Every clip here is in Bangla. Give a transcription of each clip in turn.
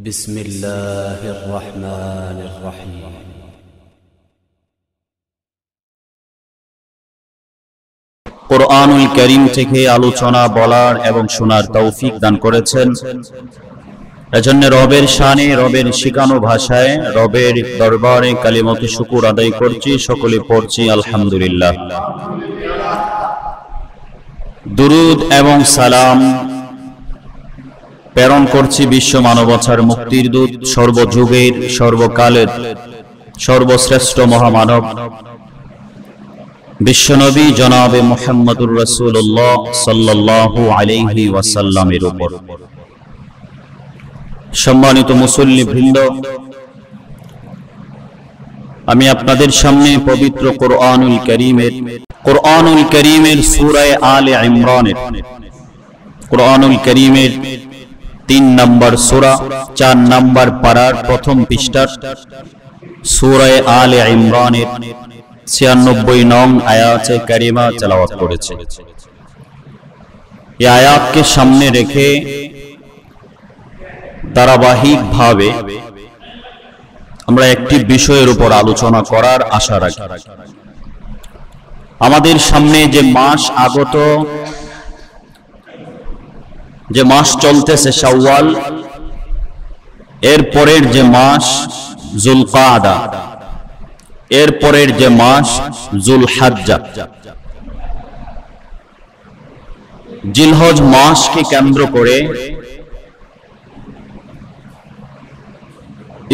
বিসমিল্লাহির রহমানির রহিম। কুরআনুল কারীম থেকে আলোচনা বলার এবং শোনার তৌফিক দান করেছেন। এজন্য রবের শানে, রবের শিখানো ভাষায়, রবের দরবারে কালিমাতুশ শুকর আদায় করছি, সকলে পড়ছি আলহামদুলিল্লাহ। দুরুদ এবং সালাম প্রেরণ করছি বিশ্ব মানবতার মুক্তির দূত, সর্বযুগের সর্বকালের সর্বশ্রেষ্ঠ মহামানব বিশ্বনবী জনাবে মুহাম্মদুর রাসূলুল্লাহ সাল্লাল্লাহু আলাইহি ওয়াসাল্লামের উপর। সম্মানিত মুসল্লিবৃন্দ, আমি আপনাদের সামনে পবিত্র কুরআনুল কারীমের সূরা আলে ইমরানের কুরআনুল কারীমের 3 নম্বর সূরা 4 নম্বর পারার প্রথম পৃষ্ঠার সূরা আলে ইমরানের 96 নং আয়াতে কারিমা তেলাওয়াত করেছে। এই আয়াতকে সামনে রেখে ধারাবাহিকভাবে আমরা একটি বিষয়ের উপর আলোচনা করার আশা রাখি। আমাদের সামনে যে মাস আগত, যে মাস চলতেছে শাওয়াল, এর পরের যে মাস যুলকাদা, এর পরের যে মাস যুলহজ্জা, জিলহজ মাসকে কেন্দ্র করে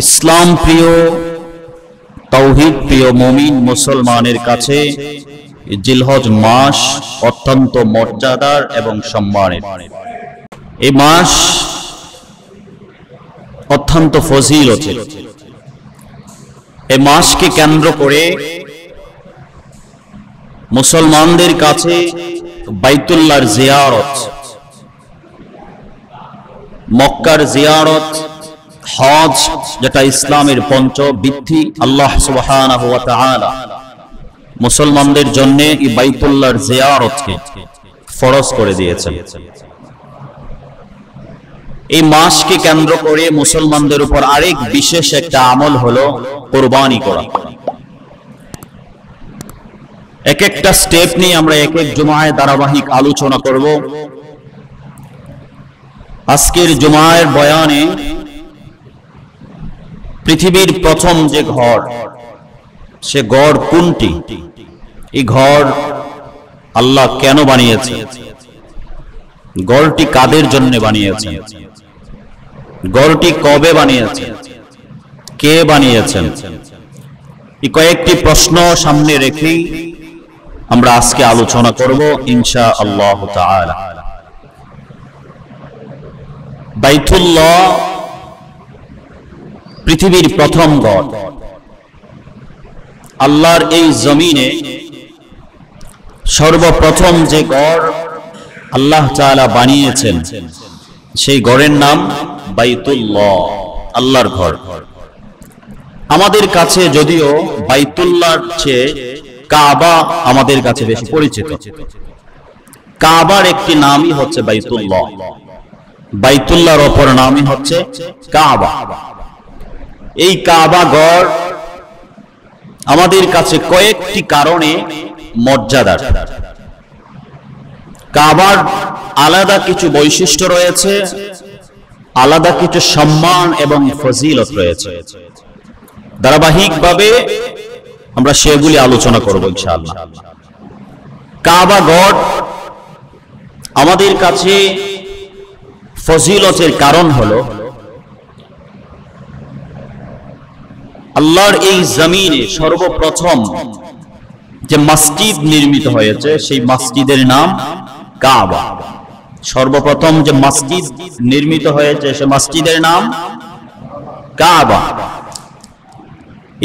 ইসলাম প্রিয়, তাওহীদ প্রিয় মুমিন মুসলমানের কাছে জিলহজ মাস অত্যন্ত মর্যাদার এবং সম্মানের। এই মাস অত্যন্ত ফজিলতের। এই মাসকে কেন্দ্র করে মুসলমানদের কাছে বাইতুল্লাহর জিয়ারত, মক্কার জিয়ারত, হজ, যেটা ইসলামের পঞ্চবৃত্তি, আল্লাহ সুবহানাহু ওয়া তাআলা মুসলমানদের জন্য এই বাইতুল্লাহর জিয়ারতকে ফরজ করে দিয়েছেন। এই মাসকে কেন্দ্র করে মুসলমানদের উপর আরেক বিশেষ একটা আমল হলো কুরবানি করা। এক একটা স্টেপ নিয়ে আমরা এক এক জুমায় ধারাবাহিক আলোচনা করব। আজকের জুমায়ের বয়ানে পৃথিবীর প্রথম যে ঘর, সে ঘর কোনটি? এই ঘর আল্লাহ কেন বানিয়েছে? ঘরটি কাদের জন্য বানিয়েছেন? ঘরটি কবে বানিয়েছেন? কে বানিয়েছেন? এই কয়েকটি প্রশ্ন সামনে রেখেই আমরা আজকে আলোচনা করব ইনশাআল্লাহ তাআলা। বাইতুল্লাহ পৃথিবীর প্রথম ঘর। আল্লাহর এই জমিনে সর্বপ্রথম যে ঘর আল্লাহ তাআলা বানিয়েছেন, সেই ঘরের নাম বাইতুল্লাহ, আল্লাহর ঘর। আমাদের কাছে যদিও বাইতুল্লাহর চেয়ে কাবা আমাদের কাছে বেশি পরিচিত। কাবার একটি নামই হচ্ছে বাইতুল্লাহ, বাইতুল্লাহর অপর নামই হচ্ছে কাবা। এই কাবা ঘর আমাদের কাছে কয়েকটি কারণে মর্যাদার। কাবার আলাদা কিছু বৈশিষ্ট্য রয়েছে, আলাদা কিছু সম্মান এবং ফজিলত রয়েছে। ধারাবাহিকভাবে আমরা সেগুলি আলোচনা করব ইনশাআল্লাহ। কাবা ঘর আমাদের কাছে ফজিলতের কারণ হলো আল্লাহর এই জমিনে সর্বপ্রথম যে মসজিদ নির্মিত হয়েছে, সেই মসজিদের নাম কাবা। সর্বপ্রথম যে মসজিদ নির্মিত হয়েছে, সে মসজিদের নাম কাবা।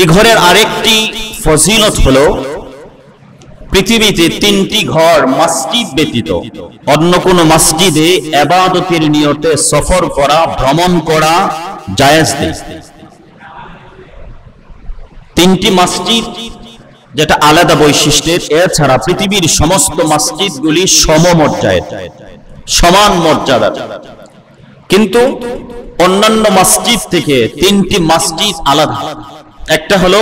এই ঘরের আরেকটি ফজিলত হলো পৃথিবীতে 3টি ঘর মসজিদ ব্যতীত অন্য কোন মসজিদে ইবাদতের নিয়তে সফর করা, ভ্রমণ করা জায়েজ নেই। 3টি মসজিদ যেটা আলাদা বৈশিষ্ট্যের, এছাড়া পৃথিবীর সমস্ত মসজিদগুলি সমমর্যাদার, সমান মর্যাদার। কিন্তু অন্যান্য মসজিদ থেকে তিনটি মসজিদ আলাদা। একটা হলো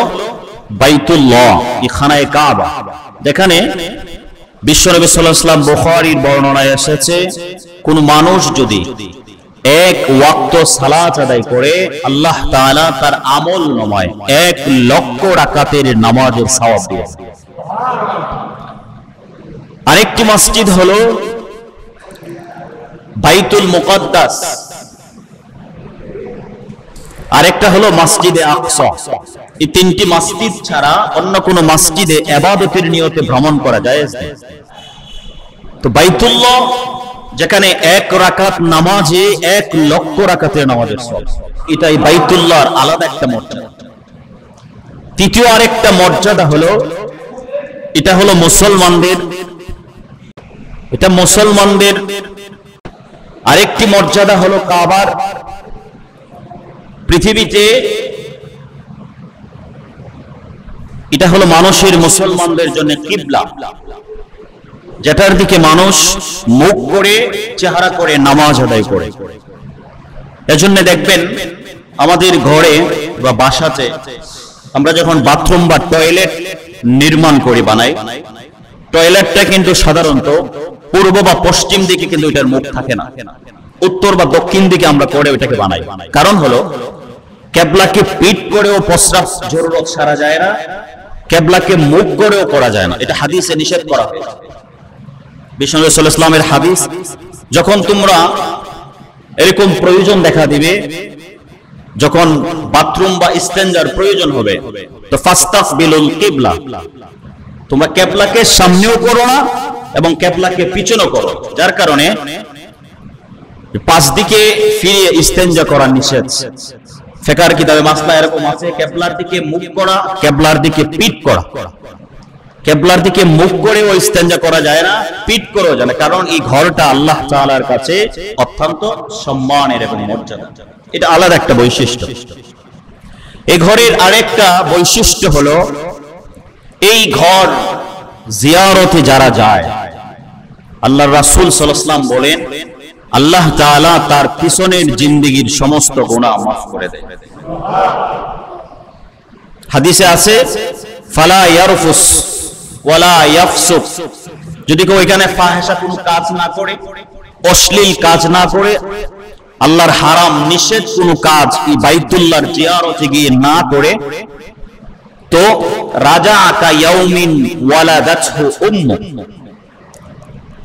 বাইতুল্লাহ, খানায়ে কাবা, যেখানে বিশ্বনবী সাল্লাল্লাহু আলাইহি ওয়াসাল্লাম বুখারীর বর্ণনায় এসেছে, কোন মানুষ যদি এক ওয়াক্ত সালাত আদায় করে আল্লাহ তাআলা তার আমল নামায় 1,00,000 রাকাতের নামাজের সওয়াব দেন। আরেকটি মসজিদ হলো বাইতুল মুকাদ্দাস, আরেকটা হলো মসজিদে আকসা। এই তিনটি মসজিদ ছাড়া অন্য কোন মসজিদে ইবাদতের নিয়তে ভ্রমণ করা জায়েজ নেই। তো বাইতুল্লাহ, যেখানে 1 রাকাত নামাজে 1,00,000 রাকাতের নামাজের সওয়াব, এটাই বাইতুল্লাহর আলাদা একটা মর্যাদা। তৃতীয় আরেকটা মর্যাদা হলো, এটা হলো মুসলমানদের আরেকটি মর্যাদা হলো কাবার পৃথিবীতে, এটা হলো মানুষের, মুসলমানদের জন্য কিবলা, যেটার দিকে মানুষ মুখ করে চেহারা করে নামাজ আদায় করে। এজন্য দেখবেন আমাদের ঘরে বা বাসাতে আমরা যখন বাথরুম বা টয়লেট নির্মাণ করি, বানাই, টয়লেটটা কিন্তু সাধারণত পূর্ব বা পশ্চিম দিকে কিন্তু এটার মুখ থাকে না, উত্তর বা দক্ষিণ দিকে আমরা করে ওইটাকে বানাই। কারণ হলো কেবলাকে পিঠ করেও প্রস্রাব জরুরত সারা যায় না, কেবলাকে মুখ করেও করা যায় না, এটা হাদিসে নিষেধ করা হয়েছে। বিশ্বনবী সাল্লাল্লাহু আলাইহি ওয়াসাল্লামের হাদিস, যখন তোমরা এরকম প্রয়োজন দেখা দিবে, যখন বাথরুম বা ইস্তেঞ্জার প্রয়োজন হবে, তো ফাস্তাকবিলুল কিবলা, তোমরা কেবলাকে সামনেও করো না এবং কেবলাকে পিছনেও করো, যার কারণে পাঁচ দিকে ফিরে ইস্তেঞ্জা করা নিষেধ। ফিকহের কিতাবে মাসলা এরকম আছে, কেবলার দিকে মুখ করা, কেবলার দিকে পিঠ করা। কেবলার দিকে মুখ করেও ইস্তেঞ্জা করা যায় না, পিঠ করেও যায় না, কারণ এই ঘরটা আল্লাহ তাআলার কাছে অত্যন্ত সম্মানের এবং মর্যাদা, এটা আলাদা একটা বৈশিষ্ট্য। এই ঘরের আরেকটা বৈশিষ্ট্য হলো, এই ঘর জিয়ারতে যারা যায়, আল্লাহর রাসূল সাল্লাল্লাহু আলাইহি ওয়াসাল্লাম বলেন, আল্লাহ তাআলা তার পিছনের জিন্দেগীর সমস্ত গুনাহ মাফ করে দেয়। হাদিসে আছে, ফালা ইয়ারফুস ওয়ালা ইয়াফসুক, যদি কেউ এখানে ফাহিশা কোনো কাজ না করে, অশ্লীল কাজ না করে, আল্লাহর হারাম নিষেধ কোনো কাজ এই বাইতুল্লাহর জিয়ারতে গিয়ে না করে, তো রাজা কা ইয়াউমিন ওয়ালাদাতহু উম্মু,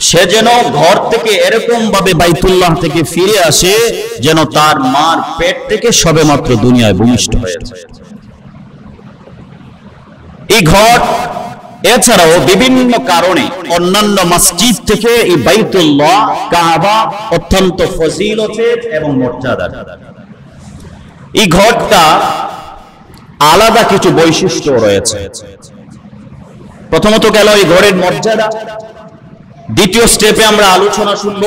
সে যেন ঘর থেকে এরকম ভাবে বাইতুল্লাহ থেকে ফিরে আসে যেন তার মার পেট থেকে সবেমাত্র দুনিয়ায় ভূমিষ্ঠ হয়েছে। এই ঘর এছাড়াও বিভিন্ন কারণে অন্যান্য মসজিদ থেকে এই বাইতুল্লাহ কাবা অত্যন্ত ফজিলতের এবং মর্যাদার। এই ঘরটা আলাদা কিছু বৈশিষ্ট্য রয়েছে। প্রথমত গেল এই ঘরের মর্যাদা, দ্বিতীয় স্টেপে আমরা আলোচনা শুনব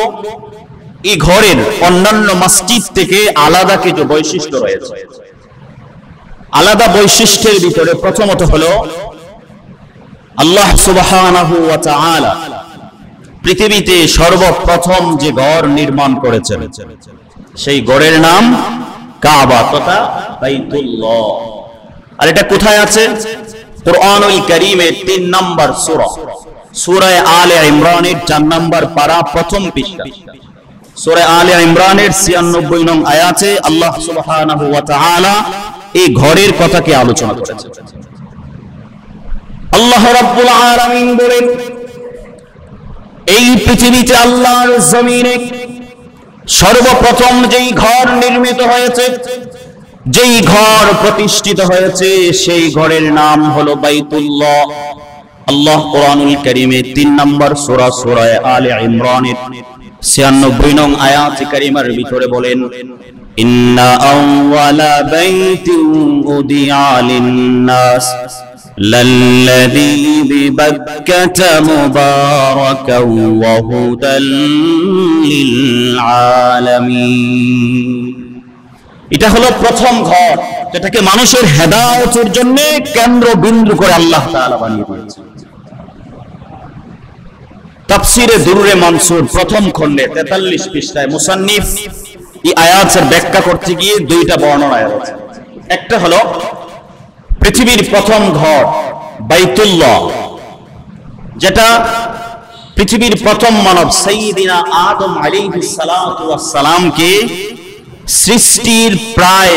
এই ঘরের অন্যান্য মসজিদ থেকে আলাদা কিছু বৈশিষ্ট্য রয়েছে। আলাদা বৈশিষ্ট্যের ভিতরে প্রথমত হলো, আল্লাহ সুবহানাহু ওয়া তাআলা পৃথিবীতে সর্বপ্রথম যে ঘর নির্মাণ করেছেন, সেই ঘরের নাম কাবা তথা বাইতুল্লাহ। আর এটা কোথায় আছে? কুরআনুল কারীমের 3 নম্বর সূরা, সূরা আলে ইমরানের 4 নম্বর পারা, প্রথম পৃষ্ঠা। সূরা আলে ইমরানের 96 নং আয়াতে আল্লাহ সুবহানাহু ওয়া তাআলা এই ঘরের কথাকে আলোচনা করেছেন। আল্লাহ রাব্বুল আলামিন বলেন, এই পৃথিবীতে আল্লাহর জমিনে সর্বপ্রথম যেই ঘর নির্মিত হয়েছে, যেই ঘর প্রতিষ্ঠিত হয়েছে, সেই ঘরের নাম হলো বাইতুল্লাহ। আল্লাহ কোরআনুল কারীমে 3 নম্বর সূরা, সূরা আলে ইমরানের 96 নং আয়াত কারীমার ভিতরে বলেন, ইন্না আউওয়ালা বাইতিন উদিআ লিন-নাস লাল্লাযী বিবাক্কাতা মুবারাকান ওয়া হুদাল লিল-আলামিন। এটা হলো প্রথম ঘর, যেটাকে মানুষের হেদায়েতের জন্য কেন্দ্রবিন্দু করে আল্লাহ তাআলা বানিয়ে দিয়েছেন। তাফসীরে দুররে মানসুর প্রথম খণ্ডে 43 পৃষ্ঠায় মুসান্নিফ এই আয়াতের ব্যাখ্যা করতে গিয়ে দুইটা বর্ণনা আছে। একটা হলো পৃথিবীর প্রথম ঘর বাইতুল্লাহ, যেটা পৃথিবীর প্রথম মানব সাইয়্যিদিনা আদম আলাইহিস সালাতু ওয়াস সালামকে সৃষ্টির প্রায়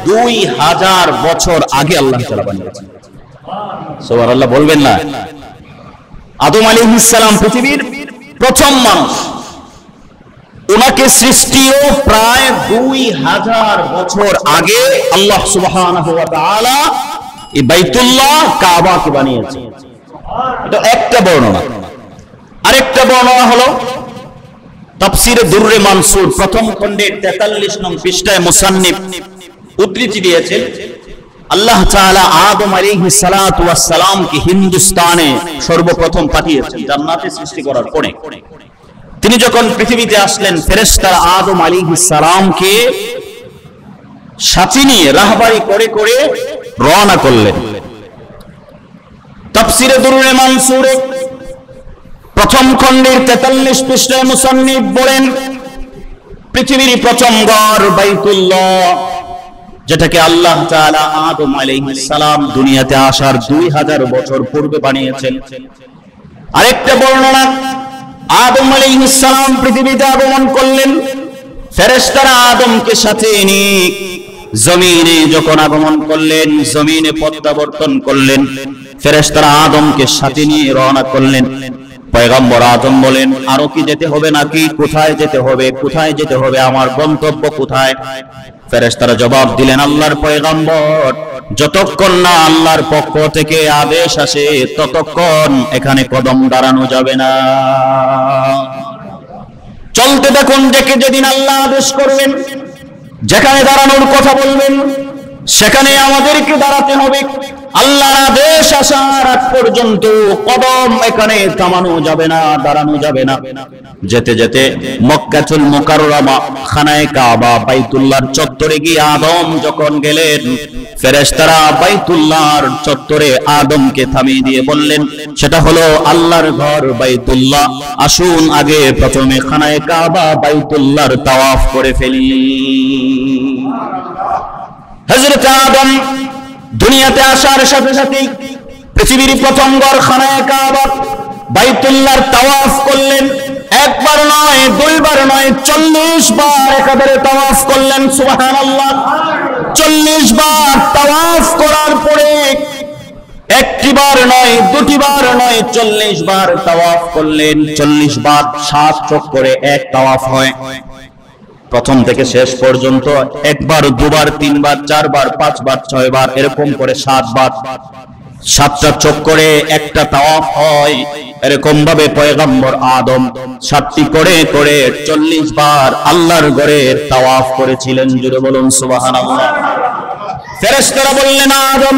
2000 বছর আগে আল্লাহ তাআলা বানিয়েছেন। সুবহানাল্লাহ বলবেন না? আদম আলাইহিস সালাম পৃথিবীর প্রথম মানুষ, উনাকে সৃষ্টিও প্রায় 2000 বছর আগে আল্লাহ সুবহানাহু ওয়া তাআলা এই বাইতুল্লাহ কাবাকে বানিয়েছেন। এটা একটা বর্ণনা। আরেকটা বর্ণনা হলো তাফসীরে দুররে মানসুর প্রথম খণ্ডের 43 নং পৃষ্ঠায় মুসান্নিফ উদ্ধৃতি দিয়েছেন, আল্লাহ তাআলা আদম আলাইহিস সালাতু ওয়াস সালামকে হিন্দুস্তানে সর্বপ্রথম পাঠিয়েছেন জান্নাতে সৃষ্টি করার পরে। তিনি যখন পৃথিবীতে আসলেন, ফেরেশতারা আদম আলাইহিস সালামকে সাথে নিয়ে রাহবারি করে করে রওনা করলেন। তাফসীরে দুররে মানসুরে প্রথম খণ্ডের 43 পৃষ্ঠায় মুসান্নিফ বলেন, পৃথিবীর প্রথম ঘর বাইতুল্লাহ, যেটাকে আল্লাহ তাআলা আদম আলাইহিস সালাম দুনিয়াতে আসার 2000 বছর পূর্বে বানিয়েছেন। আরেকটা বর্ণনা, আদম আলাইহিস সালাম পৃথিবীতে আগমন করলেন, ফেরেশতারা আদমকে সাথে নিয়ে জমিনে যখন আগমন করলেন, জমিনে প্রত্যাবর্তন করলেন, ফেরেশতারা আদমকে সাথে নিয়ে রওনা করলেন। পয়গম্বর আদম বলেন, আরো কি যেতে হবে নাকি? কোথায় যেতে হবে? কোথায় যেতে হবে? আমার গন্তব্য কোথায়? ফেরেশতারা জবাব দিলেন, আল্লাহর পয়গম্বর, যতক্ষণ না আল্লাহর পক্ষ থেকে আদেশ আসে ততক্ষণ এখানে কদম দাঁড়ানো যাবে না। চলতে দেখুন, দেখে যেদিন আল্লাহ আদেশ করবেন, যেখানে দাঁড়ানোর কথা বলবেন, সেখানে আমাদেরকে দাঁড়াতে হবে। আল্লাহর আদেশ আসার আগ পর্যন্ত কদম এখানে থামানো যাবে না, দাঁড়ানো যাবে না। যেতে যেতে মক্কাতুল মুকাররমা, খানায়ে কাবা, বাইতুল্লাহর চত্বরে গিয়ে আদম যখন গেলেন, ফেরেশতারা বাইতুল্লাহর চত্বরে আদমকে থামিয়ে দিয়ে বললেন, সেটা হলো আল্লাহর ঘর বাইতুল্লাহ, আসুন আগে প্রথমে খানায়ে কাবা বাইতুল্লাহর তাওয়াফ করে ফেলি। হযরত আদম দুনিয়াতে আসার সাথে সাথে পৃথিবীর প্রথম ঘর খানায়ে কাবা বাইতুল্লাহর তাওয়াফ করলেন। একবার নয়, দুইবার নয়, 40 বার একাধারে তাওয়াফ করলেন। সুবহানাল্লাহ। 40 বার তাওয়াফ করার পরে একটি বার নয়, দুটি বার নয়, 40 বার তাওয়াফ করলেন। 40 বার 7 চক্করে এক তাওয়াফ হয়। প্রথম থেকে শেষ পর্যন্ত একবার, দুবার, তিনবার, 4 বার, 5 বার, 6 বার, এরকম করে 7 বার, 7টা চক্করে একটা তাওয়াফ হয়। এরকম ভাবে পয়গম্বর আদম 7টি করে করে 40 বার আল্লাহর ঘরের তাওয়াফ করেছিলেন। জোরে বলুন সুবহানাল্লাহ। ফেরেশতারা বললেন, আদম,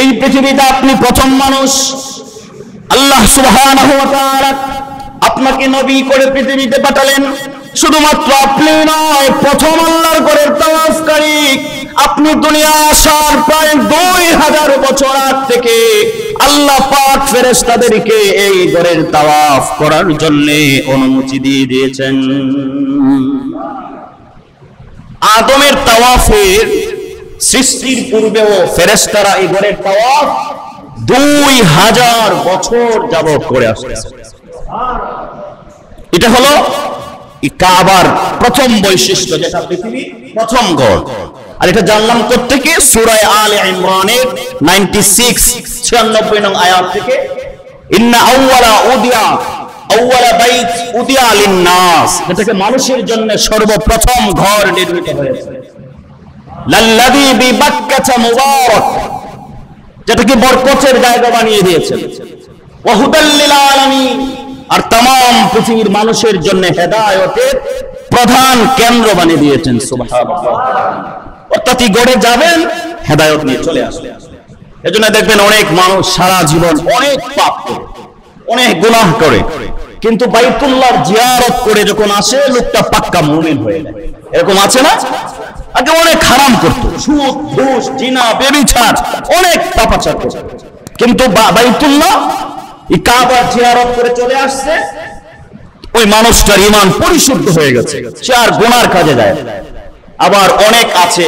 এই পৃথিবীতে আপনি প্রথম মানুষ। আল্লাহ সুবহানাহু ওয়া তাআলা আপনাকে নবী করে পৃথিবীতে পাঠালেন। শুধুমাত্র আপনি নয়, প্রথম আল্লাহর ঘরের তাওয়াফকারী। আপনি দুনিয়া আসার প্রায় 2000 বছর আগ থেকে আল্লাহ পাক ফেরেশতাদেরকে এই ঘরের তাওয়াফ করার জন্য অনুমতি দিয়ে দিয়েছেন। আদমের তাওয়াফের সৃষ্টির পূর্বেও ফেরেশতারা এই ঘরের তাওয়াফ 2000 বছর যাবত করে আসছে। এটা হলো কাবার প্রথম বৈশিষ্ট্য, যেটা পৃথিবীর প্রথম ঘর। আর এটা জানলাম কোত্থেকে? সূরা আলে ইমরানের 96 নং আয়াত থেকে, ইন্না আউওয়ালা বাইত উদিয়া লিন-নাস, এটাকে মানুষের জন্য সর্বপ্রথম ঘর নির্মিত হয়েছে। লাল্লাযী বিবাক্কাতা মুবারাক, যেটাকে বরকতের জায়গা বানিয়ে দিয়েছেন। ওয়া হুদাল লিল আলামিন, আর तमाम পৃথিবীর মানুষের জন্য হেদায়েতের প্রধান কেন্দ্র বানিয়ে দিয়েছেন। সুবহানাল্লাহ। অর্থাৎ গড়ে যাবেন, হেদায়েত নিয়ে চলে আসবে। এজন্য দেখবেন অনেক মানুষ সারা জীবন অনেক পাপ করে, অনেক গুনাহ করে, কিন্তু বাইতুল্লাহর জিয়ারত করে যখন আসে, লোকটা পাক্কা মুমিন হয়ে যায়। এরকম আছে না? আগে অনেক হারাম করত, সুদ, ঘুষ, জিনা, ব্যভিচার, অনেক পাপাচার করত, কিন্তু বাইতুল্লাহ এই কাবা জিয়ারত করে চলে আসছে, ওই মানুষটার ঈমান পরিশুদ্ধ হয়ে গেছে, সে আর গুনার কাজে যায়। আবার অনেক আছে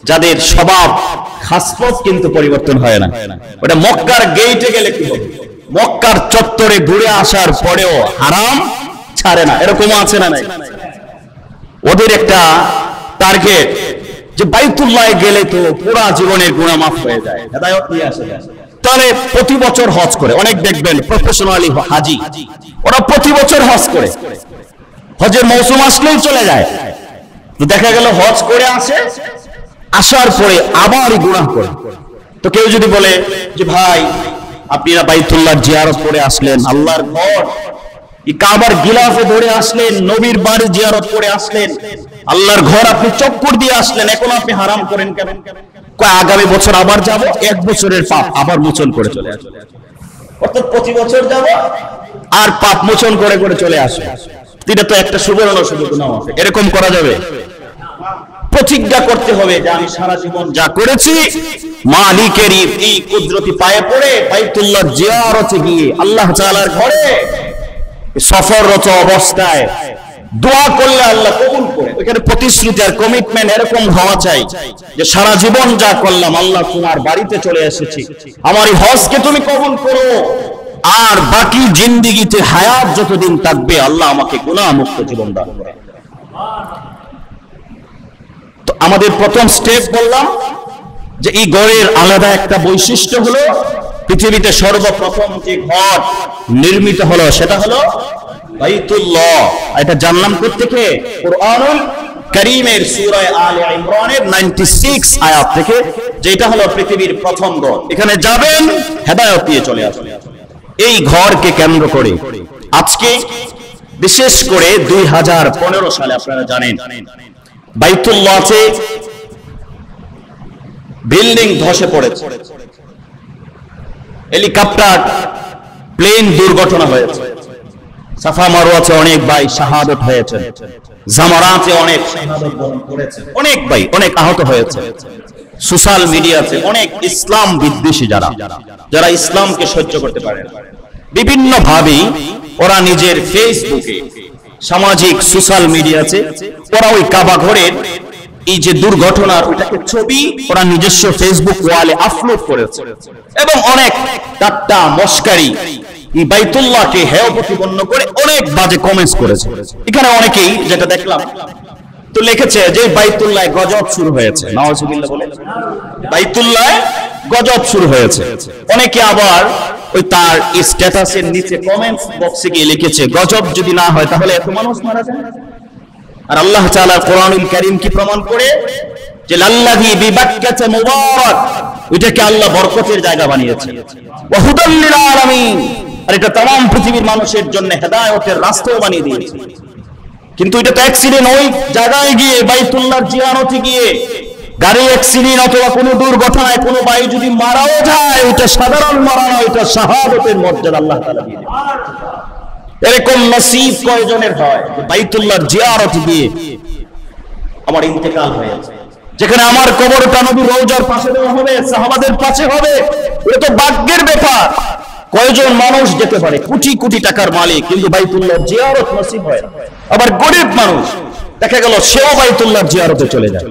যাদের স্বভাব খাসলত কিন্তু পরিবর্তন হয় না। ওটা মক্কার গেইটে গেলে কি হবে, মক্কার চত্বরে ঘুরে আসার পরেও হারাম ছাড়ে না, এরকম আছে না নাই? ওদের একটা টার্গেট যে বাইতুল্লাহ গেলে তো পুরা জীবনের গুনাহ মাফ হয়ে যায়, হেদায়েত নিয়ে আসে। তাহলে প্রতি বছর হজ করে, অনেক দেখবেন প্রফেশনালি হাজি, ওরা প্রতি বছর হজ করে, হজের মৌসুম আসলেই চলে যায়। তো দেখা গেল হজ করে আসে, আসার পরে আবার গুনাহ করে। তো কেউ যদি বলে যে ভাই আপনারা বাইতুল্লাহর জিয়ারত করে আসলেন, আল্লাহর ঘর কাবার গিলাফে ধরে আসলেন, নবীর বাড়ি জিয়ারত করে আসলেন, আল্লাহর ঘর আপনি চক্কর দিয়ে আসলেন, এখন আপনি হারাম করেন কেন? কয় আগামী বছর আবার যাব, এক বছরের পাপ আবার মোচন করে চলে আসবে। অর্থাৎ প্রতি বছর যাব আর পাপ মোচন করে করে চলে আসে। এটা তো একটা সুবর্ণ সুযোগ না, এরকম করা যাবে? প্রতিজ্ঞা করতে হবে যে আমি সারা জীবন যা করেছি মালিকেরই এই কুদরতি পায়ে পড়ে বাইতুল্লাহর জিয়ারতে গিয়ে আল্লাহ তাআলার ঘরে সফররত অবস্থায় দোয়া করলে আল্লাহ কবুল করে। ওখানে প্রতিশ্রুতি আর কমিটমেন্ট এরকম হওয়া চাই যে সারা জীবন যা করলাম আল্লাহ তোমার বাড়িতে চলে এসেছি, আমার এই হজকে তুমি কবুল করো, আর বাকি জিন্দেগিতে হায়াত যতদিন থাকবে আল্লাহ আমাকে গুনাহ মুক্ত জীবন দান করে। তো আমাদের প্রথম স্টেপ বললাম যে এই ঘরের আলাদা একটা বৈশিষ্ট্য হলো পৃথিবীতে সর্বপ্রথম যে ঘর নির্মিত হলো সেটা হলো বাইতুল্লাহ। এটা জানলাম কোত্থেকে? কুরআনুল কারীমের সূরা আলে ইমরানের 96 আয়াত থেকে, যেটা হলো পৃথিবীর প্রথম ঘর। এখানে যাবেন হেদায়েত দিয়ে চলে আসবেন। এই ঘরকে কেন্দ্র করে আজকে বিশেষ করে 2015 সালে আপনারা জানেন বাইতুল্লাহতে বিল্ডিং ধসে পড়েছে, হেলিকপ্টার প্লেন দুর্ঘটনা হয়েছে, সাফা মারওয়াতে অনেক ভাই শাহাদাত হয়েছে, জামারাতে অনেক শাহাদাত বরণ করেছে, অনেক ভাই অনেক আহত হয়েছে। সোশ্যাল মিডিয়াতে অনেক ইসলাম বিদ্বেষী যারা ইসলামকে সহ্য করতে পারে না, বিভিন্ন ভাবে ওরা নিজের ফেসবুকে সামাজিক সোশ্যাল মিডিয়াতে ওরা ওই কাবা ঘরের এই যে দুর্ঘটনার ওইটাকে ছবি ওরা নিজস্ব ফেসবুক ওয়ালে আপলোড করেছে এবং অনেক ঠাট্টা মশকারি এই বাইতুল্লাহকে হেয় প্রতিপন্ন করে অনেক বাজে কমেন্টস করেছে। এখানে অনেকেই যেটা দেখলাম তো লিখেছে যে বাইতুল্লাহ গজব শুরু হয়েছে, নাউজুবিল্লাহ বলে বাইতুল্লাহ গজব শুরু হয়েছে। অনেকে আবার ওই তার স্ট্যাটাসের নিচে কমেন্টস বক্সে গিয়ে লিখেছে গজব যদি না হয় তাহলে এত মানুষ মারা যায়। আর আল্লাহ তাআলা কোরআনুল কারীম কি প্রমাণ করে যে লাল্লাযী বিবাক্কাতা মুবারাক, এটাকে আল্লাহ বরকতের জায়গা বানিয়েছে, ওয়া হুদাল লিল আলামিন, আর এটা तमाम পৃথিবীর মানুষের জন্য হেদায়েতের রাস্তাও বানিয়ে দিয়েছে। কিন্তু এটা তো অ্যাক্সিডেন্ট, ওই জায়গায় গিয়ে বাইতুল্লাহর জিয়ারতে গিয়ে গাড়ি অ্যাক্সিডেন্ট অথবা কোনো দুর্ঘটনায় কোনো ভাই যদি মারাও যায় এটা সাধারণ মারা নয়, এটা শাহাদাতের মর্যাদা আল্লাহ তাআলা দিয়ে দেন। এরকম নসিব কয়জনের হয় যে বাইতুল্লাহর জিয়ারতে গিয়ে আমার ইন্তেকাল হয়েছে, যেখানে আমার কবরটা নবীর রওজার পাশে দেওয়া হবে, সাহাবাদের পাশে হবে। এটা তো ভাগ্যের ব্যাপার। কয়জন মানুষ যেতে পারে কোটি কোটি টাকার মালিক কিন্তু বাইতুল্লাহর জিয়ারত নসিব হয় না। আবার গরিব মানুষ দেখা গেল সেও বাইতুল্লাহর জিয়ারতে চলে যায়,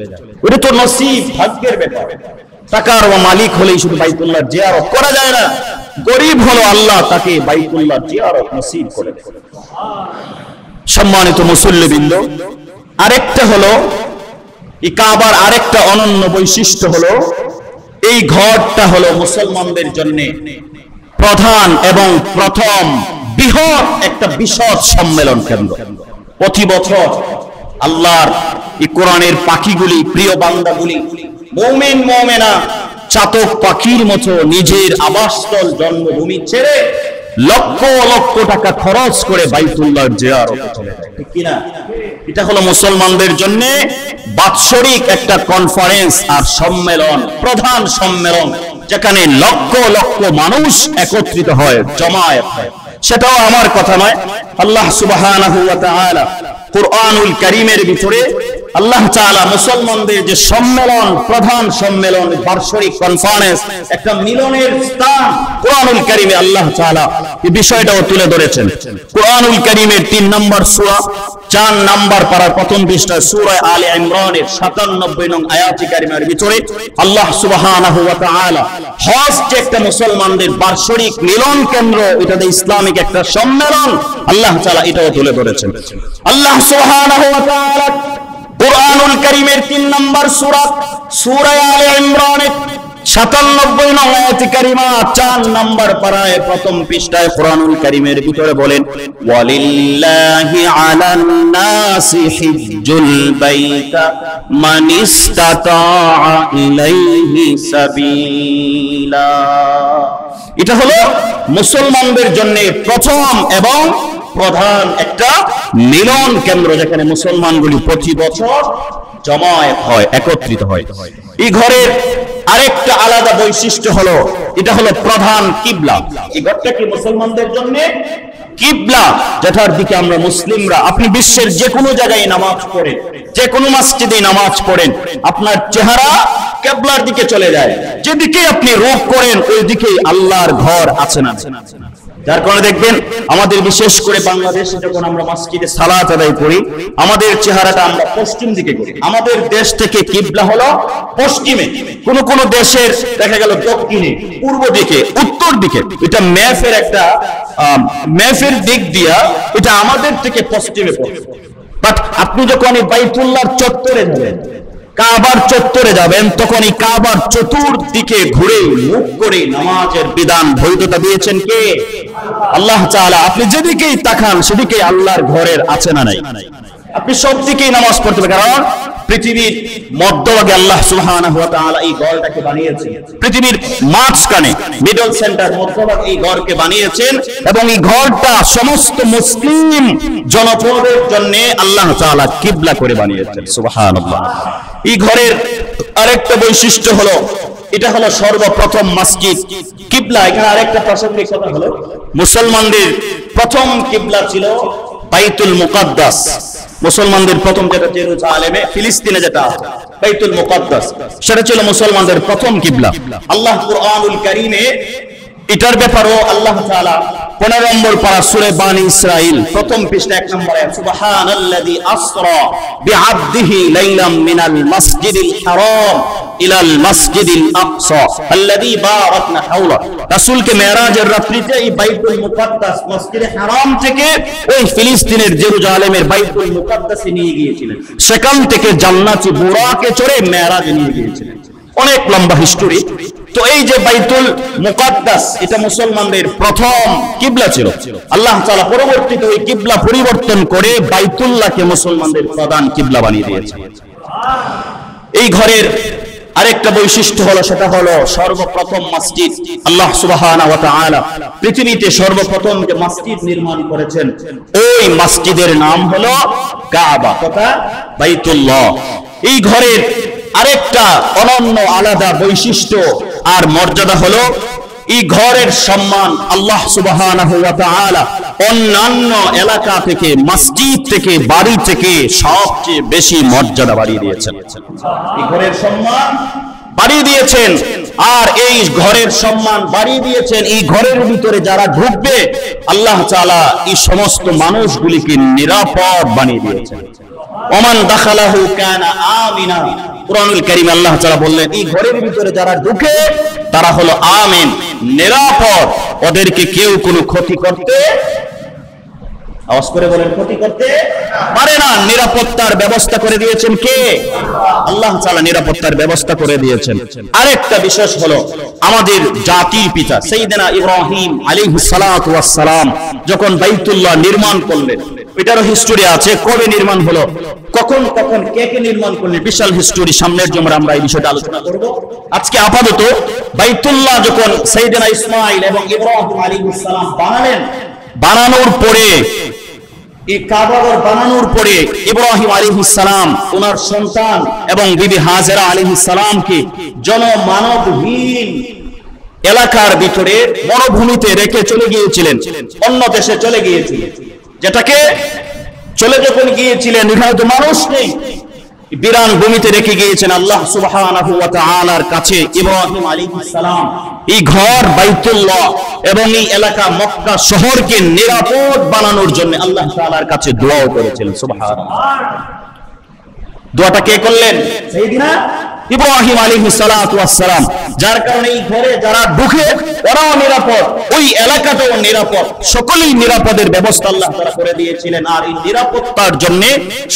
এটা তো নসিব ভাগ্যের ব্যাপার। টাকার মালিক হলেই শুধু বাইতুল্লাহর জিয়ারত করা যায় না, গরিব হলো আল্লাহ তাকে বাইতুল্লাহর জিয়ারত নসিব করে দেন। সম্মানিত মুসল্লিবৃন্দ, আরেকটা হলো এই কাবার আরেকটা অনন্য বৈশিষ্ট্য হলো এই ঘরটা হলো মুসলমানদের জন্য প্রধান এবং প্রথম বৃহৎ একটা বিশদ সম্মেলন কেন্দ্র। প্রতি বছর আল্লাহর এই কোরআনের পাখিগুলি, প্রিয় বান্দাগুলি, মুমিন মুমিনা চাতক পাখির মতো নিজের আবাসস্থল জন্মভূমি ছেড়ে লক্ষ লক্ষ টাকা খরচ করে বাইতুল্লাহর জিয়ারতে চলে যায়, ঠিক কি না? এটা হলো মুসলমানদের জন্য বাৎসরিক একটা কনফারেন্স আর সম্মেলন, প্রধান সম্মেলন, যেখানে লক্ষ লক্ষ মানুষ একত্রিত হয়, জমায়েত হয়। সেটাও আমার কথা নয়, আল্লাহ সুবহানাহু ওয়া তাআলা কুরআনুল কারীমের ভিতরে আল্লাহ তাআলা মুসলমানদের যে সম্মেলন, প্রধান সম্মেলন, বার্ষিক কনফারেন্স, একটা মিলনের স্থান কোরআনুল কারীমে আল্লাহ তাআলা এই বিষয়টাও তুলে ধরেছেন। কোরআনুল কারীমের 3 নম্বর সূরা 4 নম্বর পারা প্রথম পৃষ্ঠা সূরা আলে ইমরানের 97 নং আয়াত কারীমের ভিতরে আল্লাহ সুবহানাহু ওয়া তাআলা হজ যে একটা মুসলমানদের বার্ষিক মিলন কেন্দ্র, এটা ইসলামিক একটা সম্মেলন, আল্লাহ তাআলা এটাও তুলে ধরেছেন। আল্লাহ সুবহানাহু ওয়া তাআলা কোরআনুল কারীমের 3 নম্বর সূরা আলে ইমরানের 97 নং আয়াত কারিমা 4 নম্বর পারায় প্রথম পৃষ্ঠায় কোরআনুল কারীমের ভিতরে বলেন, ওয়ালিল্লাহি আলান নাসি হিজ্জুল বাইতা মান ইসতাতাআ ইলাইহি সাবিলা। এটা হলো মুসলমানদের জন্য প্রথম এবং প্রধান একটা মিলন কেন্দ্র, যেখানে মুসলমানগুলি প্রতি বছর জমায়েত হয়, একত্রিত হয়। এই ঘরের আরেকটা আলাদা বৈশিষ্ট্য হলো, এটা হলো প্রধান কিবলা। এই ঘরটা কি মুসলমানদের জন্য কিবলা, যেটার দিকে আমরা মুসলিমরা, আপনি বিশ্বের যে কোনো জায়গায় নামাজ পড়েন, যে কোনো মসজিদে নামাজ পড়েন, আপনার চেহারা কিবলার দিকে চলে যায়। যেদিকে আপনি রূখ করেন ওই দিকেই আল্লাহর ঘর আছে না। যার কারণে দেখবেন আমাদের বিশেষ করে বাংলাদেশে যখন আমরা মসজিদে সালাত আদায় করি, আমাদের চেহারাটা আমরা পশ্চিম দিকে করি। আমাদের দেশ থেকে কিবলা হলো পশ্চিমে, কোন কোন দেশের দেখা গেল দক্ষিণে, পূর্ব দিকে, উত্তর দিকে। এটা ম্যাপের একটা ম্যাপের দিক দিয়া এটা আমাদের থেকে পশ্চিমে পড়ে। বাট আপনি যখন এই বাইতুল্লাহর চত্বরে যাবেন, কাবার চত্বরে যাবেন, তখন এই কাবার চতুর্দিকে ঘুরে মুখ করে নামাজের বিধান বৈধতা দিয়েছেন কে? আল্লাহ তাআলা। আপনি যেদিকেই তাকান সেদিকেই আল্লাহর ঘরের আছে না নাই? আপনি সব দিকেই নামাজ পড়তে পারেন, কারণ পৃথিবীর মধ্যভাগে আল্লাহ সুবহানাহু ওয়া তাআলা এই ঘরটাকে বানিয়েছেন। পৃথিবীর মাঝখানে, মিডল সেন্টার, মধ্যভাগে এই ঘরকে বানিয়েছেন, এবং এই ঘরটা সমস্ত মুসলিম জনপদের জন্য আল্লাহ তাআলা কিবলা করে বানিয়েছেন। সুবহানাল্লাহ। এই ঘরের আরেকটা বৈশিষ্ট্য হলো, এটা হলো সর্বপ্রথম মসজিদ কিবলা। এখানে আরেকটা প্রাসঙ্গিক কথা হলো, মুসলমানদের প্রথম কিবলা ছিল বাইতুল মুকাদ্দাস। মুসলমানদের প্রথম যেটা জেরুজালেমে, ফিলিস্তিনে যেটা আছে বাইতুল মুকাদ্দাস, সেটা ছিল মুসলমানদের প্রথম কিবলা। আল্লাহ কুরআনুল কারীমে এটার ব্যাপারেও আল্লাহ তাআলা 15 নম্বর পারা সূরা বানি ইসরাইল প্রথম পৃষ্ঠা 1 নম্বর আয়াত, সুবহানাল্লাযী আসরা বিআবদিহি লাইলাম মিনাল মাসজিদিল হারাম ইলাল মাসজিদিল আকসা আল্লাযী বারাকনা হাওলা। রাসূলকে মেরাজের রাত্রিতে এই বাইতুল মুকাদ্দাস মসজিদে হারাম থেকে ওই ফিলিস্তিনের জেরুজালেমের বাইতুল মুকাদ্দাসে নিয়ে গিয়েছিলেন। সেখান থেকে জান্নাতি বুরাকে চড়ে মেরাজে নিয়ে গিয়েছিলেন। অনেক লম্বা হিস্টোরি। তো এই যে বাইতুল মুকাদ্দাস, এটা মুসলমানদের প্রথম কিবলা ছিল। আল্লাহ তাআলা পরবর্তীতে ওই কিবলা পরিবর্তন করে বাইতুল্লাহকে মুসলমানদের প্রধান কিবলা বানিয়ে দিয়েছেন। এই ঘরের আরেকটা বৈশিষ্ট্য হলো, সেটা হলো সর্বপ্রথম মসজিদ। আল্লাহ সুবহানাহু ওয়া তাআলা পৃথিবীতে সর্বপ্রথম যে মসজিদ নির্মাণ করেছেন, ওই মসজিদের নাম হলো কাবা তথা বাইতুল্লাহ। এই ঘরের আরেকটা অনন্য আলাদা বৈশিষ্ট্য আর মর্যাদা হলো, এই ঘরের সম্মান আল্লাহ সুবহানাহু ওয়া তাআলা অন্যান্য এলাকা থেকে, মসজিদ থেকে, বাড়ি থেকে সবচেয়ে বেশি মর্যাদা বাড়িয়ে দিয়েছেন। এই ঘরের সম্মান বাড়িয়ে দিয়েছেন, আর এই ঘরের সম্মান বাড়িয়ে দিয়েছেন। এই ঘরের ভিতরে যারা ঢুকবে, আল্লাহ তাআলা এই সমস্ত মানুষগুলিকে নিরাপদ বানিয়ে দিয়েছেন। ওমান দাখালাহু কানা আমিনা। কুরআনুল কারীমে আল্লাহ তাআলা বললেন, এই ঘরের ভিতরে যারা ঢুকে তারা হলো আমিন, নিরাপদ। ওদেরকে কেউ কোনো ক্ষতি করতে, আওয়াজ করে বলেন, ক্ষতি করতে পারে না। নিরাপত্তার ব্যবস্থা করে দিয়েছেন কে? আল্লাহ তাআলা নিরাপত্তার ব্যবস্থা করে দিয়েছেন। আরেকটা বিশেষ হলো, আমাদের জাতির পিতা সাইয়েদনা ইব্রাহিম আলাইহিস সালাতু ওয়াস সালাম যখন বাইতুল্লাহ নির্মাণ করলেন, এটারও হিস্টোরি আছে। কবে নির্মাণ হলো, কখন কে কে নির্মাণ করলেন, বিশাল হিস্টোরি। সামনের জন্য আমরা এই বিষয়টা আলোচনা করব। আজকে আপাতত বাইতুল্লাহ যখন সাইয়েদনা ইসমাঈল এবং ইব্রাহিম আলাইহিস সালাম বানালেন, বানানোর পরে, এই কাবা ঘর বানানোর পরে ইব্রাহিম আলাইহিস সালাম ওনার সন্তান এবং বিবি হাজেরা আলাইহিস সালামকে জনমানবহীন এলাকার ভিতরে মরুভূমিতে রেখে চলে গিয়েছিলেন, অন্য দেশে চলে গিয়েছিলেন। যেটাকে চলে যখন গিয়েছিলেন, এখানে তো মানুষ নেই, বিরান ভূমিতে রেখে গিয়েছেন আল্লাহ সুবহানাহু ওয়া তাআলার কাছে ইব্রাহিম আলাইহিস সালাম এই ঘর বাইতুল্লাহ এবং এই এলাকা মক্কা শহরকে নিরাপদ বানানোর জন্য আল্লাহ তাআলার কাছে দোয়া করেছিলেন। সুবহানাল্লাহ। দোয়াটা কে করলেন? সাইয়েদনা ইব্রাহিম আলাইহিস সালাতু ওয়াস সালাম। যার কারণে এই ঘরে যারা ঢুকে ওরাও নিরাপদ, ওই এলাকাটাও নিরাপদ, সকলেই নিরাপদের ব্যবস্থা আল্লাহ তাআলা করে দিয়েছিলেন। আর এই নিরাপত্তার জন্য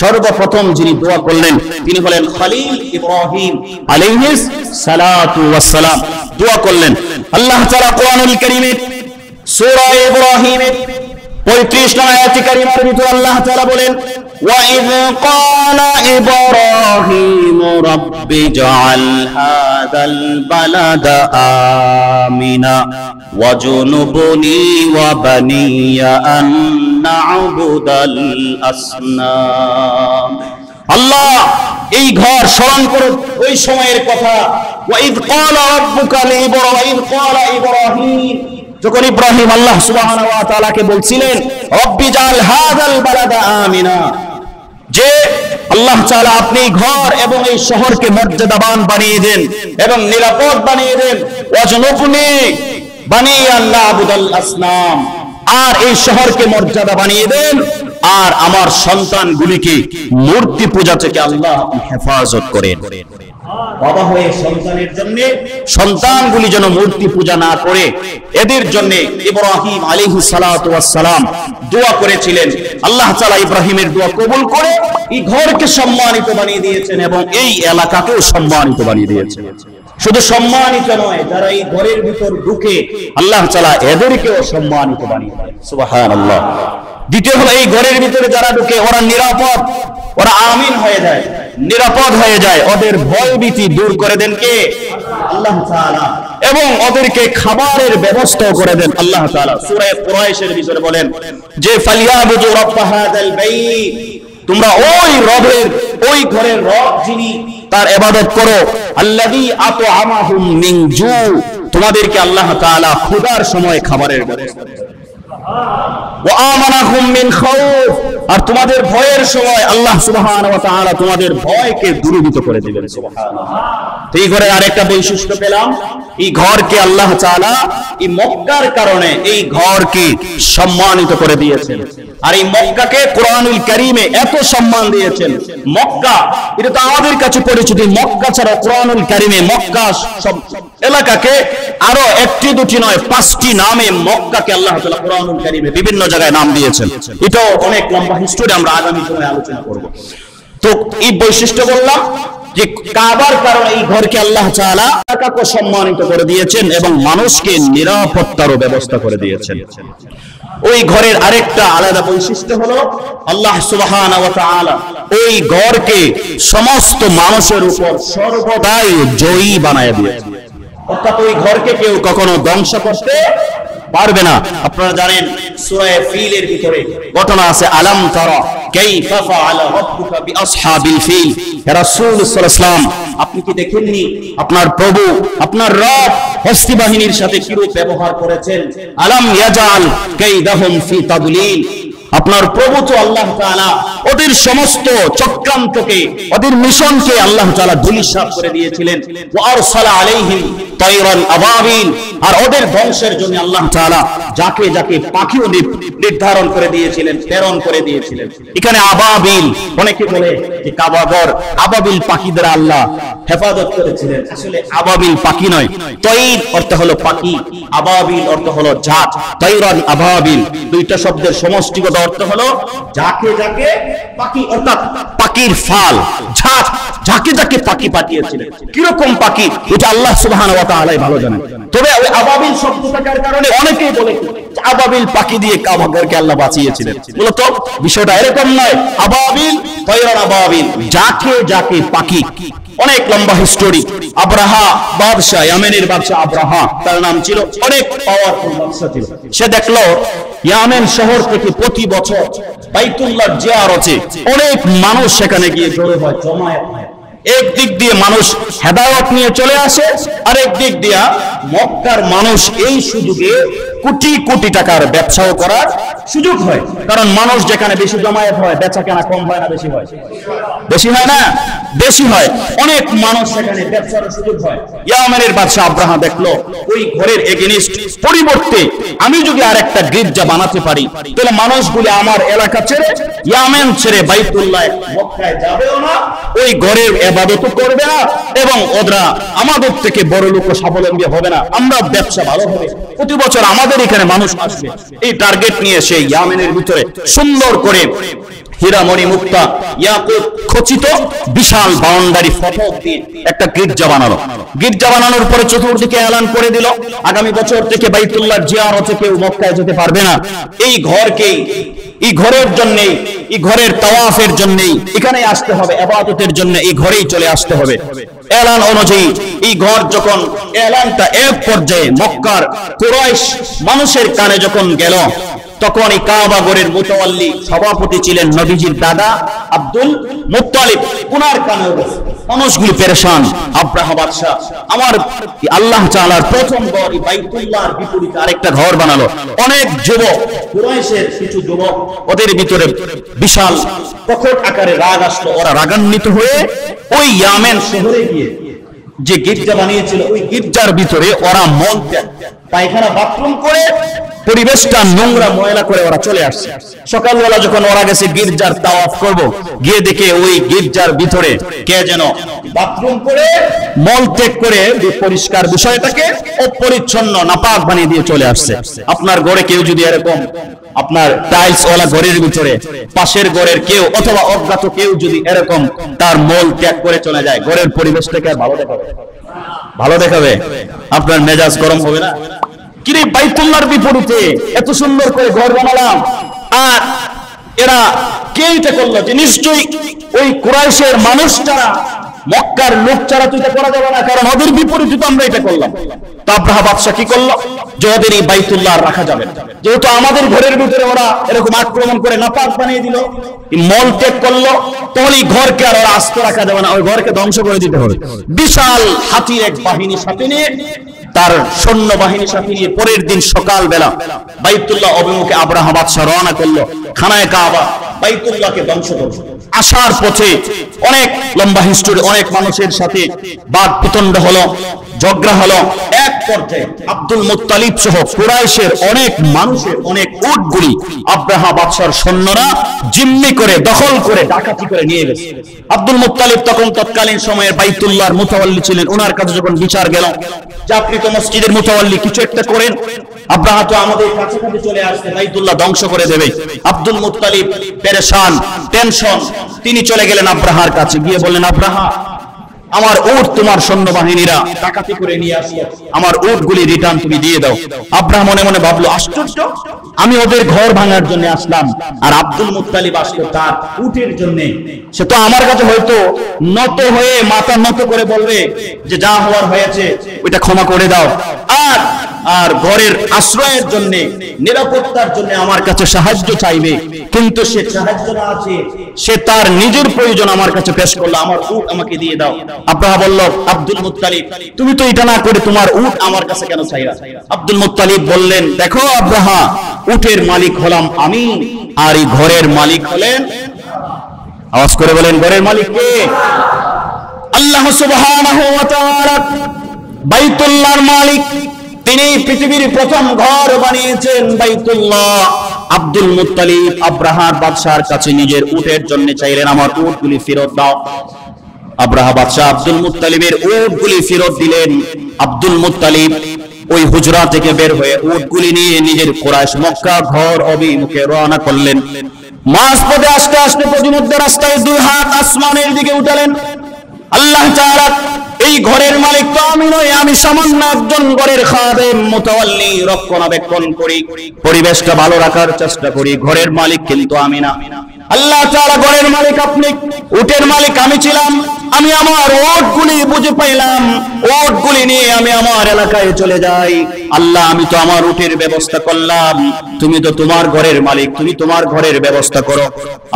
সর্বপ্রথম যিনি দোয়া করলেন তিনি হলেন খলিল ইব্রাহিম আলাইহিস সালাতু ওয়াস সালাম। দোয়া করলেন আল্লাহ তাআলা কোরআনুল কারীমে সূরা ইব্রাহিমের 35 নং আয়াতে কারিমার ভিতরে আল্লাহ তাআলা বলেন وَإِذْ قَالَ إِبْرَاهِيمُ رَبِّ اجْعَلْ هَذَا الْبَلَدَ آمِنًا وَاجْنُبْنِي وَبَنِيَّ أَن نَّعْبُدَ الْأَصْنَامَ। আল্লাহ এই ঘর স্মরণ করে ওই সময়ের কথা। وَإِذْ قَالَ رَبُّكَ لِإِبْرَاهِيمَ قَالَ إِبْرَاهِيمُ যখন ইব্রাহিম আল্লাহ সুবহানাহু ওয়া তাআলাকে বলছিলেন রব্বি জাল হাযাল বালাদা আমিনা, যে আল্লাহ তাআলা আপনি ঘর এবং এই শহরকে মর্যাদাবান বানিয়ে দেন এবং নিরাপদ বানিয়ে দেন, ওয়াজনুবনি বানিয়া নাবুদাল আসনাম, আর এই শহরকে মর্যাদা বানিয়ে দেন আর আমার সন্তানগুলিকে মূর্তি পূজা থেকে আল্লাহ হেফাজত করেন। বাবা হয়ে সন্তানের জন্য সন্তানগুলি যেন মূর্তি পূজা না করে এদের জন্য ইব্রাহিম আলাইহিস সালাতু ওয়াস সালাম দোয়া করেছিলেন। আল্লাহ তাআলা ইব্রাহিমের দোয়া কবুল করে এই ঘরকে সম্মানিত বানিয়ে দিয়েছেন এবং এই এলাকাকেও সম্মানিত বানিয়ে দিয়েছেন। শুধু সম্মানিত নয়, যারা এই ঘরের ভিতর ঢুকে আল্লাহ তাআলা এদেরকেও সম্মানিত বানিয়ে দেন। সুবহানাল্লাহ। দ্বিতীয় হলো এই ঘরের ভিতরে যারা ঢুকে ওরা নিরাপদ, ওরা আমিন হয়ে যায়, নিরাপদ হয়ে যায়, ওদের ভয় ভীতি দূর করে দেন কে? আল্লাহ তাআলা। এবং ওদেরকে খাবারের ব্যবস্থাও করে দেন আল্লাহ তাআলা। সূরা কুরাইশের ভিতরে বলেন যে ফালিয়াবুদু রাব্ব হাযাল বাইত, তোমরা ওই রবের, ওই ঘরের রব যিনি তার ইবাদত করো, আল্লাযী আত'আমাহুম মিন জু, তোমাদেরকে আল্লাহ তাআলা ক্ষুধার সময় খাবারের ব্যবস্থা করেন, ওয়া আমানাহুম মিন খাউফ, আর তোমাদের ভয়ের সময় আল্লাহ সুবহানাহু ওয়া তাআলা তোমাদের ভয়কে দূরীভূত করে দিবেন। সুবহানাল্লাহ। এই ঘরের আরেকটা বৈশিষ্ট্য পেলাম, এই ঘরকে আল্লাহ তাআলা এই মক্কার কারণে এই ঘরকে সম্মানিত করে দিয়েছেন। আর এই মক্কাকে কোরআনুল কারীমে এত সম্মান দিয়েছেন। মক্কা এটা তো আমাদের কাছে পরিচিত, মক্কা ছাড়া কোরআনুল কারীমে মক্কা সব এলাকাকে আরো একটি দুটি নয় 5টি নামে মক্কাকে আল্লাহ তাআলা কোরআনুল কারীমে বিভিন্ন জায়গায় নাম দিয়েছেন। এটাও অনেক লম্বা হিস্টরি, আমরা আগামী সময়ে আলোচনা করব। তো এই বৈশিষ্ট্য বললাম যে কাবার কারণে এই ঘরকে আল্লাহ তাআলা এলাকাকে সম্মানিত করে দিয়েছেন এবং মানুষকে নিরাপত্তারও ব্যবস্থা করে দিয়েছেন। ওই ঘরের আরেকটা আলাদা বৈশিষ্ট্য হলো আল্লাহ সুবহানাহু ওয়া তাআলা ওই ঘরকে সমস্ত মানুষের উপর সর্বদাই জয়ী বানায় দিয়েছেন। অর্থাৎ ওই ঘরকে কেউ কখনো ধ্বংস করতে পারবে না। আপনারা জানেন সূরা ফিলের ভিতরে ঘটনা আছে, আলাম তারা কাইফা ফাআলা রাব্বুকা বিআসহাবিল ফিল। হে রাসূল সাল্লাল্লাহু আলাইহি ওয়াসাল্লাম, আপনি কি দেখেননি আপনার প্রভু, আপনার রব হস্তি বাহিনীর সাথে কিরূপ ব্যবহার করেছেন? আলাম ইয়াজাল কাইদাহুম ফি তাদলিল, আপনার প্রভু তো আল্লাহ তাআলা ওদের সমস্ত চক্রান্তকে, ওদের মিশনকে আল্লাহ তাআলা ধূলিসাৎ করে দিয়েছিলেন। ওয়া আরসালা আলাইহিম তায়রান আবাবিল, আর ওদের ধ্বংসের জন্য আল্লাহ তাআলা যাকে যাকে পাখিও নির্ধারণ করে দিয়েছিলেন, প্রেরণ করে দিয়েছিলেন। এখানে আবাবিল, অনেকে বলে যে কাবাগর আবাবিল পাখিদের আল্লাহ হেফাজত করেছিলেন। আসলে আবাবিল পাখি নয়, তয়র অর্থ হলো পাখি, আবাবিল অর্থ হলো জাত। তায়রান আবাবিল দুইটা শব্দের সমষ্টিগত অর্থ হলো যাকে যাকে পাখি, অর্থাৎ পাখির ফাল, জাত, যাকে যাকে পাখি পাঠিয়েছিলেন। কিরকম পাখি এটা আল্লাহ সুবহানাহু ওয়া তাআলাই ভালো জানেন। তবে ওই আবাবিল শব্দ থাকার কারণে অনেকেই বলে আবাবিল পাখি দিয়ে কাবাগরকে আল্লাহ বাঁচিয়েছিলেন। মূলত বিষয়টা এরকম নয়। আবাবিল, তায়রান আবাবিল, যাকে যাকে পাখি। অনেক লম্বা হিস্টোরি। আব্রাহা বাদশাহ, ইয়ামেনের বাদশাহ আব্রাহা তার নাম ছিল, অনেক পাওয়ারফুল বাদশা ছিল। সে দেখলো ইয়ামেন শহর থেকে প্রতি বছর বাইতুল্লাহর জিয়ারতে অনেক মানুষ সেখানে গিয়ে জড়ো হয়, জমায়েত হয়। এক দিক দিয়ে মানুষ হেদায়েত নিয়ে চলে আসে, আরেক দিক দিয়ে মক্কার মানুষ এই সুযোগে কোটি কোটি টাকার ব্যবসাও করার সুযোগ হয়, কারণ মানুষ যেখানে বেশি জমায়েত হয় বেচা কেনা কম হয় না বেশি হয়? বেশি হয় না? বেশি হয়। অনেক মানুষ সেখানে ব্যবসার সুযোগ হয়। ইয়ামেনের বাদশা আব্রাহা দেখলো ওই ঘরের এগেনিস্ট পরিবর্তে আমি যদি আরেকটা গির্জা বানাতে পারি তাহলে মানুষগুলি আমার এলাকা ছেড়ে ইয়ামেন ছেড়ে বাইতুল্লাহ মক্কায় যাবেও না, ওই ঘরের ইবাদতও করবে না, এবং ওরা আমাদের থেকে বড় লোক স্বাবলম্বী হবে না, আমরা ব্যবসা ভালো হবে, প্রতি বছর আমাদের এখানে মানুষ আসবে। এই টার্গেট নিয়ে সেই ইয়ামেনের ভিতরে সুন্দর করে হীরামণি মুক্তা ইয়াকুত খচিত বিশাল বাউন্ডারি ফটক দিয়ে একটা গির্জা বানালো। গির্জা বানানোর পরে চতুর্দিকে এলান করে দিল আগামী বছর থেকে বাইতুল্লাহর জিয়ারতে কেউ মক্কায় যেতে পারবে না। এই ঘরকেই, এই ঘরের জন্যই, এই ঘরের তাওয়াফের জন্যই এখানে আসতে হবে, ইবাদতের জন্য এই ঘরেই চলে আসতে হবে। এলান অনুযায়ী এই ঘর যখন এলানটা এক পর্যায়ে মক্কার কুরাইশ মানুষের কানে যখন গেল, তখন এই কাবা ঘরের মুতাওয়াল্লি সভাপতি ছিলেন নবীজির দাদা আব্দুল মুত্তালিব, উনার কানেও মানুষগুলি পেরেশান। আব্রাহা বাদশা আমার আল্লাহ তাআলার প্রথম ঘর বাইতুল্লাহর বিপরীতে আরেকটা ঘর বানালো। অনেক যুবক, কুরাইশের কিছু যুবক, ওদের ভিতরে বিশাল প্রকট আকারে রাগ আসলো। ওরা রাগান্বিত হয়ে ওই ইয়ামেন শহরে গিয়ে যে গির্জা বানিয়েছিল ওই গির্জার ভিতরে ওরা মল ত্যাগ, পায়খানা বাথরুম করে পরিবেশটা নোংরা ময়লা করে ওরা চলে আসছে। সকালবেলা যখন ওরা গেছে গির্জার তাওয়াফ করব, গিয়ে দেখে ওই গির্জার ভিতরে কে যেন বাথরুম করে মল ত্যাগ করে পরিষ্কার বিষয়টাকে অপরিচ্ছন্ন নাপাক বানিয়ে দিয়ে চলে আসছে। আপনার ঘরে কেউ যদি এরকম আপনার টাইলস ওয়ালা ঘরের ভিতরে পাশের ঘরের কেউ অথবা অজ্ঞাত কেউ যদি এরকম তার মল ত্যাগ করে চলে যায়, ঘরের পরিবেশটাকে আর ভালো দেখাবে? ভালো দেখাবে? আপনার মেজাজ গরম হবে না? কিরে বাইতুল্লাহর বিপরীতে এত সুন্দর করে ঘর বানালাম, আর এরা কে এটা করলো? যে নিশ্চয়ই ওই কুরাইশের মানুষ ছাড়া, মক্কার লোক ছাড়া তো এটা করা যাবে না, কারণ ওদের বিপরীতে তো আমরা এটা করলাম। তো আব্রাহা বাদশা কি করলো? যে ওদের এই বাইতুল্লাহ রাখা যাবে না, যেহেতু আমাদের ঘরের ভিতরে ওরা এরকম আক্রমণ করে নাপাক বানিয়ে দিল, মল ত্যাগ করলো, তাহলে এই ঘরকে আর ওরা আস্ত রাখা যাবে না, ওই ঘরকে ধ্বংস করে দিতে হবে। বিশাল হাতির এক বাহিনী সাথে নিয়ে, তার সৈন্য বাহিনীর সাথে নিয়ে পরের দিন সকালবেলা বাইতুল্লাহ অভিমুখে আব্রাহা বাদশা রওনা করলো খানায়ে কাবা, বাইতুল্লাহকে ধ্বংস করলো। আসার পথে অনেক লম্বা হিস্টোরি, অনেক মানুষের সাথে বাদ বিতণ্ড হলো, ঝগড়া হলো। এক পর্যায়ে আব্দুল মুত্তালিব সহ কুরাইশের অনেক মানুষের অনেক উটগুলি আব্রাহা বাদশার সৈন্যরা জিম্মি করে, দখল করে, ডাকাতি করে নিয়ে গেছে। আব্দুল মুত্তালিব তখন তৎকালীন সময়ের বাইতুল্লাহর মুতাওয়াল্লি ছিলেন। ওনার কাছে যখন বিচার গেল যে আপনি তো মসজিদের মুতাওয়াল্লি, কিছু একটা করেন, আব্রাহা তো আমাদের কাছাকাছি চলে আসছে, বাইতুল্লাহ ধ্বংস করে দেবে। আব্দুল মুত্তালিব পেরেশান, টেনশন, তিনি চলে গেলেন আব্রাহার কাছে, গিয়ে বললেন, আব্রাহা আমার উট তোমার সৈন্যবাহিনীরা ডাকাতি করে নিয়ে আসলো, আমার উটগুলি রিটার্ন তুমি দিয়ে দাও। আব্রাহা মনে মনে ভাবলো, আশ্চর্য, আমি ওদের ঘর ভাঙার জন্য আসলাম, আর আব্দুল মুত্তালিব আসলো তার উটের জন্য। সে তো আমার কাছে হয়তো নত হয়ে মাথা নত করে বলবে যে যা হওয়ার হয়েছে ওইটা ক্ষমা করে দাও, আর ঘরের আশ্রয়ের জন্য, নিরাপত্তার জন্য আমার কাছে সাহায্য চাইবে, কিন্তু সে সাহায্য না আছে, সে তার নিজের প্রয়োজন আমার কাছে পেশ করলো, আমার উট আমাকে দিয়ে দাও। আব্রাহা বলল, আব্দুল মুত্তালিব তুমি তো এটা না করে তোমার উট আমার কাছে কেন চাইরা? আব্দুল মুত্তালিব বললেন, দেখো আব্রাহা, উটের মালিক হলাম আমি, আর এই ঘরের মালিক হলেন, আওয়াজ করে বলেন, ঘরের মালিক কে? আল্লাহ সুবহানাহু ওয়া তাআলা বাইতুল্লাহর মালিক। তিনি পৃথিবীর প্রথম ঘর বানিয়েছেন বাইতুল্লাহ। আব্দুল মুত্তালিব আব্রাহার বাদশার কাছে নিজের উটের জন্য চাইলেন, আমার উটগুলি ফেরত দাও। আব্রাহা বাদশা আব্দুল মুত্তালিবের উটগুলি ফেরত দিলেন। আব্দুল মুত্তালিব ওই হুজরা থেকে বের হয়ে উটগুলি নিয়ে নিজের কুরাইশ মক্কা ঘর অভিমুখে রওনা করলেন। মাঝপথে আস্তে আস্তে প্রতিমধ্যে রাস্তায় দুই হাত আসমানের দিকে উঠালেন। আল্লাহ তাআলা, এই ঘরের মালিক তো আমি নই, আমি সামান্য একজন ঘরের খাদেম, মুতাওয়াল্লি, রক্ষণাবেক্ষণ করি, পরিবেশটা ভালো রাখার চেষ্টা করি, ঘরের মালিক কিন্তু আমি না। আল্লাহ তাআলা ঘরের মালিক আপনি, উটের মালিক আমি ছিলাম। আমি আমার উটগুলি বুঝে পাইলাম, উটগুলি নিয়ে আমি আমার এলাকায় চলে যাই। আল্লাহ, আমি তো আমার উটের ব্যবস্থা করলাম, তুমি তো তোমার ঘরের মালিক, তুমি তোমার ঘরের ব্যবস্থা করো।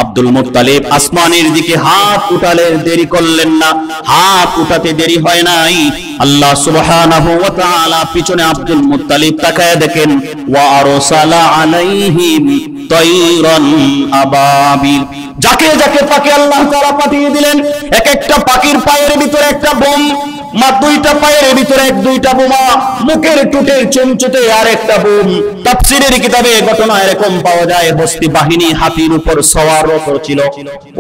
আব্দুল মুত্তালিব আসমানের দিকে হাত উঠালেন, দেরি করলেন না। হাত উঠাতে দেরি হয় নাই, আল্লাহ সুবহানাহু ওয়া তাআলা পিছনে আব্দুল মুত্তালিব তাকায় দেখেন, ওয়া আরসালা আলাইহিম তায়রান আবাবিল, যাকে যাকে পাখি আল্লাহ তাআলা পাঠিয়ে দিলেন, এক একটা পাখির পায়ের ভিতরে একটা বোম, দুইটা পায়ের ভিতরে এক দুইটা বোমা, মুখের টুটের চমচুতে আর একটা বোম। তাফসীরের কিতাবে ঘটনা এরকম পাওয়া যায়, বস্তি বাহিনী হাতির উপর সওয়ারত ছিল,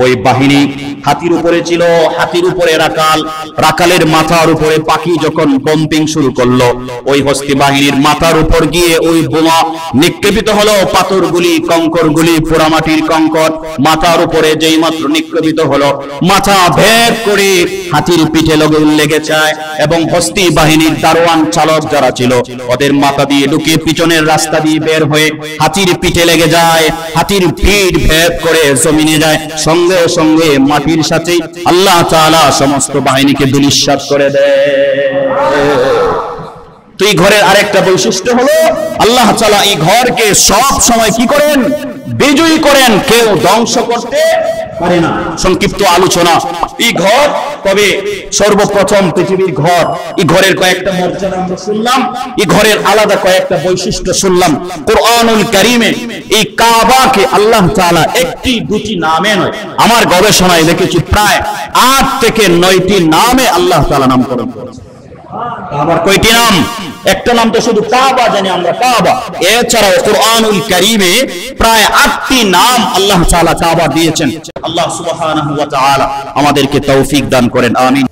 ওই বাহিনী হাতির উপরে ছিল, হাতির উপরে রাকাল, রাকালের মাথার উপরে পাখি যখন বম্পিং শুরু করলো, ওই হস্তি বাহিনীর মাথার উপর গিয়ে ওই বোমা নিক্ষেপিত হলো, পাথরগুলি, কঙ্করগুলি, পোড়ামাটির কঙ্কর মাথার উপরে যেই মাত্র নিক্ষেপিত হলো, মাথা ভেদ করে হাতির পিঠে লেগে যায় এবং হস্তি বাহিনীর দারোয়ান চালক যারা ছিল ওদের মাথা দিয়ে ঢুকে পিছনের রাস্তা দিয়ে বের হয়ে হাতির পিঠে লেগে যায়, হাতির পিঠ ভেদ করে জমিনে যায়, সঙ্গে সঙ্গে মাটির সাথে আল্লাহ তাআলা সমস্ত বাহিনীকে ধূলিসাৎ করে দেয়। তো এই ঘরের আরেকটা বৈশিষ্ট্য হলো আল্লাহ তাআলা এই ঘরকে সব সময় কি করেন? বিজয়ী করেন, কেউ ধ্বংস করতে পারে না। সংক্ষিপ্ত আলোচনা, এই ঘর তবে সর্বপ্রথম পৃথিবীর ঘর, এই ঘরের কয়েকটা মর্যাদা আমরা শুনলাম, এই ঘরের আলাদা কয়েকটা বৈশিষ্ট্য শুনলাম। কুরআনুল কারীমে এই কাবাকে আল্লাহ তাআলা একটি দুটি নামে নয়, আমার গবেষণায় দেখেছি প্রায় 8 থেকে 9টি নামে আল্লাহ তাআলা নামকরণ করেছেন। কাবার কয়টি নাম? একটা নাম তো শুধু কাবা জানি আমরা, কাবা। এছাড়াও কুরআনুল কারীমে প্রায় 8টি নাম আল্লাহ তাআলা কাবা দিয়েছেন। আল্লাহ সুবহানাহু ওয়া তাআলা আমাদেরকে তৌফিক দান করেন, আমিন।